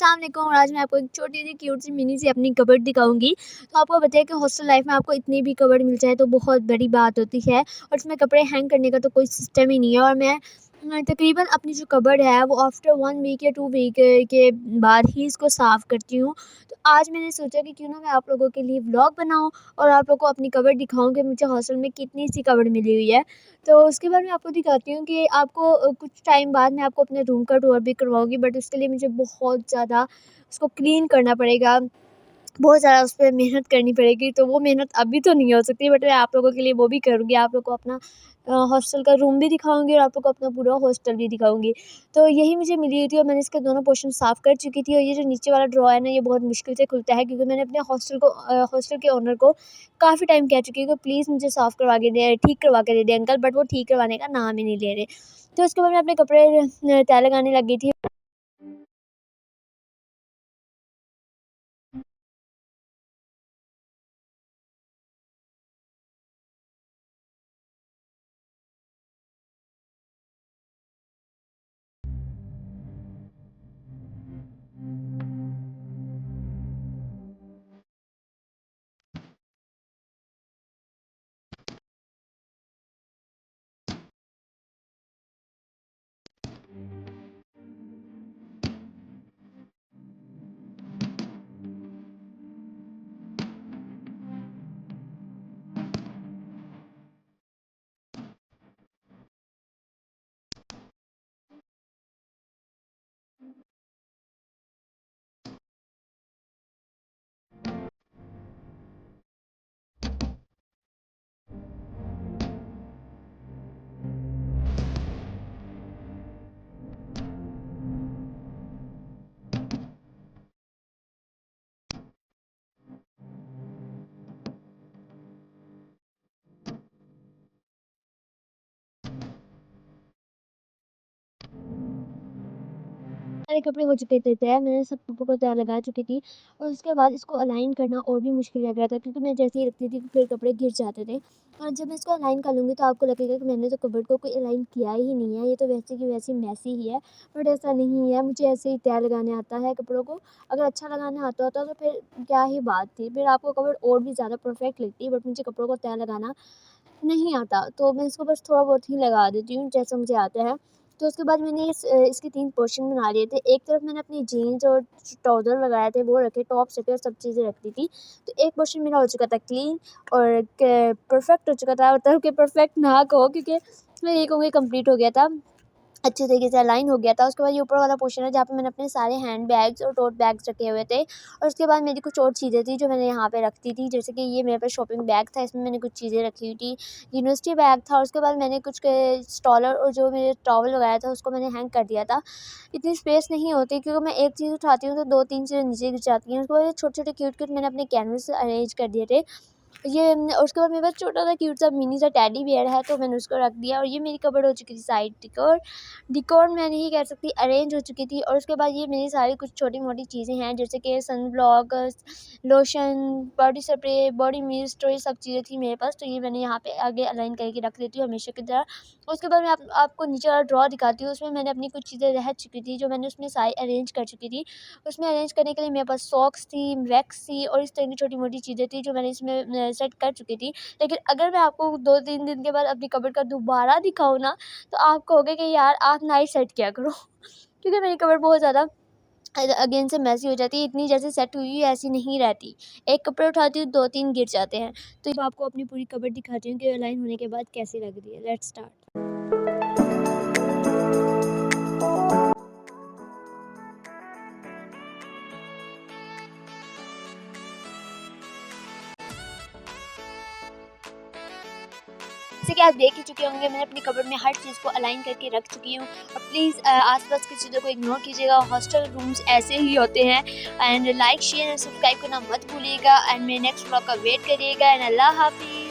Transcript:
अस्सलाम वालेकुम। और आज मैं आपको एक छोटी सी क्यूट सी मिनी सी अपनी कबर्ड दिखाऊंगी। तो आपको बताया कि हॉस्टल लाइफ में आपको इतनी भी कबर्ड मिल जाए तो बहुत बड़ी बात होती है, और इसमें कपड़े हैंग करने का तो कोई सिस्टम ही नहीं है। और मैं तकरीबन अपनी जो कबर्ड है वो आफ्टर 1 वीक या 2 वीक के बाद ही इसको साफ़ करती हूँ। तो आज मैंने सोचा कि क्यों ना मैं आप लोगों के लिए व्लॉग बनाऊँ और आप लोगों को अपनी कबर्ड दिखाऊँ कि मुझे हॉस्टल में कितनी सी कबर्ड मिली हुई है। तो उसके बाद मैं आपको दिखाती हूँ कि आपको कुछ टाइम बाद मैं आपको अपने रूम का टूर भी करवाऊँगी, बट उसके लिए मुझे बहुत ज़्यादा उसको क्लीन करना पड़ेगा। बहुत ज़्यादा उस पे मेहनत करनी पड़ेगी, तो वो मेहनत अभी तो नहीं हो सकती, बट मैं आप लोगों के लिए वो भी करूँगी। आप लोगों को अपना हॉस्टल का रूम भी दिखाऊँगी और आप लोगों को अपना पूरा हॉस्टल भी दिखाऊँगी। तो यही मुझे मिली हुई थी और मैंने इसके दोनों पोर्शन साफ़ कर चुकी थी। और ये जो नीचे वाला ड्रॉ है ना, ये बहुत मुश्किल से खुलता है, क्योंकि मैंने अपने हॉस्टल के ओनर को काफ़ी टाइम कह चुकी हूँ कि प्लीज़ मुझे साफ़ करवा के दें, ठीक करवा के दे दें अंकल, बट वो ठीक करवाने का नाम ही नहीं ले रहे। तो उसके बाद मैं अपने कपड़े तह लगाने लग गई थी। सारे कपड़े हो चुके थे तैयार, मैंने सब कपड़ों को तैयार लगा चुकी थी। और उसके बाद इसको अलाइन करना और भी मुश्किल लग रहा था, क्योंकि मैं जैसे ही रखती थी तो फिर कपड़े गिर जाते थे। और जब मैं इसको अलाइन कर लूँगी तो आपको लगेगा कि मैंने तो कबर्ड को कोई अलाइन किया ही नहीं है, ये तो वैसे की वैसी मैसी ही है। बट ऐसा नहीं है, मुझे ऐसे ही तैयार लगाने आता है कपड़ों को। अगर अच्छा लगाना आता होता तो फिर क्या ही बात थी, फिर आपको कबर्ड और भी ज़्यादा परफेक्ट लगती, बट मुझे कपड़ों को तैयार लगाना नहीं आता, तो मैं इसको बस थोड़ा बहुत ही लगा देती हूँ जैसा मुझे आता है। तो उसके बाद मैंने इसके 3 पोर्शन बना लिए थे। एक तरफ मैंने अपनी जीन्स और ट्राउज़र लगाए थे, वो रखे, टॉप्स रखे और सब चीज़ें रख दी थी। तो एक पोर्शन मेरा हो चुका था क्लीन और क परफेक्ट हो चुका था, मतलब कि परफेक्ट ना कहो, क्योंकि मैं ये कहूँगी कंप्लीट हो गया था। अच्छे तरीके से अलाइन हो गया था। उसके बाद ये ऊपर वाला पोर्शन है जहाँ पे मैंने अपने सारे हैंड बैग्स और टोट बैग्स रखे हुए थे। और उसके बाद मेरी कुछ और चीज़ें थी जो मैंने यहाँ पे रखती थी, जैसे कि ये मेरे पास शॉपिंग बैग था, इसमें मैंने कुछ चीज़ें रखी हुई थी। यूनिवर्सिटी बैग था, और उसके बाद मैंने कुछ के स्टॉलर और जो मेरे टॉवल वगैरह था उसको मैंने हैंग कर दिया था। इतनी स्पेस नहीं होती, क्योंकि मैं एक चीज़ उठाती हूँ तो 2-3 चीज़ें नीचे गिर जाती हैं। उसके बाद ये छोटे-छोटे क्यूट-क्यूट मैंने अपने कैनवस से अरेंज कर दिए थे। और उसके बाद मेरे पास छोटा-सा क्यूट सा मिनी सा टेडी बियर है, तो मैंने उसको रख दिया। और ये मेरी कबर्ड हो चुकी थी साइड डेकोर। डेकोर मैं नहीं कह सकती, अरेंज हो चुकी थी। और उसके बाद ये मेरी सारी कुछ छोटी-मोटी चीज़ें हैं, जैसे कि sunblock, lotion, body spray, body mist, और ये सब चीज़ें थी मेरे पास। तो ये मैंने यहाँ पे आगे अलाइन करके रख देती हूँ हमेशा की तरह। उसके बाद मैं आपको नीचे वाला ड्रॉ दिखाती हूँ, उसमें मैंने अपनी कुछ चीज़ें रह चुकी थी जो मैंने उसमें सारी अरेंज कर चुकी थी। उसमें अरेंज करने के लिए मेरे पास सॉक्स थी, वैक्स थी और इस तरह की छोटी-मोटी चीज़ें थी जो मैंने इसमें सेट कर चुकी थी। लेकिन अगर मैं आपको 2-3 दिन के बाद अपनी कबर्ड का दोबारा दिखाऊँ ना, तो आप कहोगे कि यार आप ना ही सेट किया करो। क्योंकि मेरी कबर्ड बहुत ज़्यादा अगेन से मेसी हो जाती है, इतनी जैसे सेट हुई है ऐसी नहीं रहती। एक कपड़े उठाती हूँ, 2-3 गिर जाते हैं। तो अब आपको अपनी पूरी कबर्ड दिखाती हूँ कि अलाइन होने के बाद कैसी लग रही है। Let's start. जैसे कि आप देख ही चुके होंगे, मैंने अपनी कबर्ड में हर चीज़ को अलाइन करके रख चुकी हूँ। और प्लीज़ आस-पास की चीज़ों को इग्नोर कीजिएगा, हॉस्टल रूम्स ऐसे ही होते हैं। And like, share and subscribe करना मत भूलिएगा। एंड मेरे नेक्स्ट व्लॉग का वेट करिएगा। एंड अल्लाह हाफ़िज़।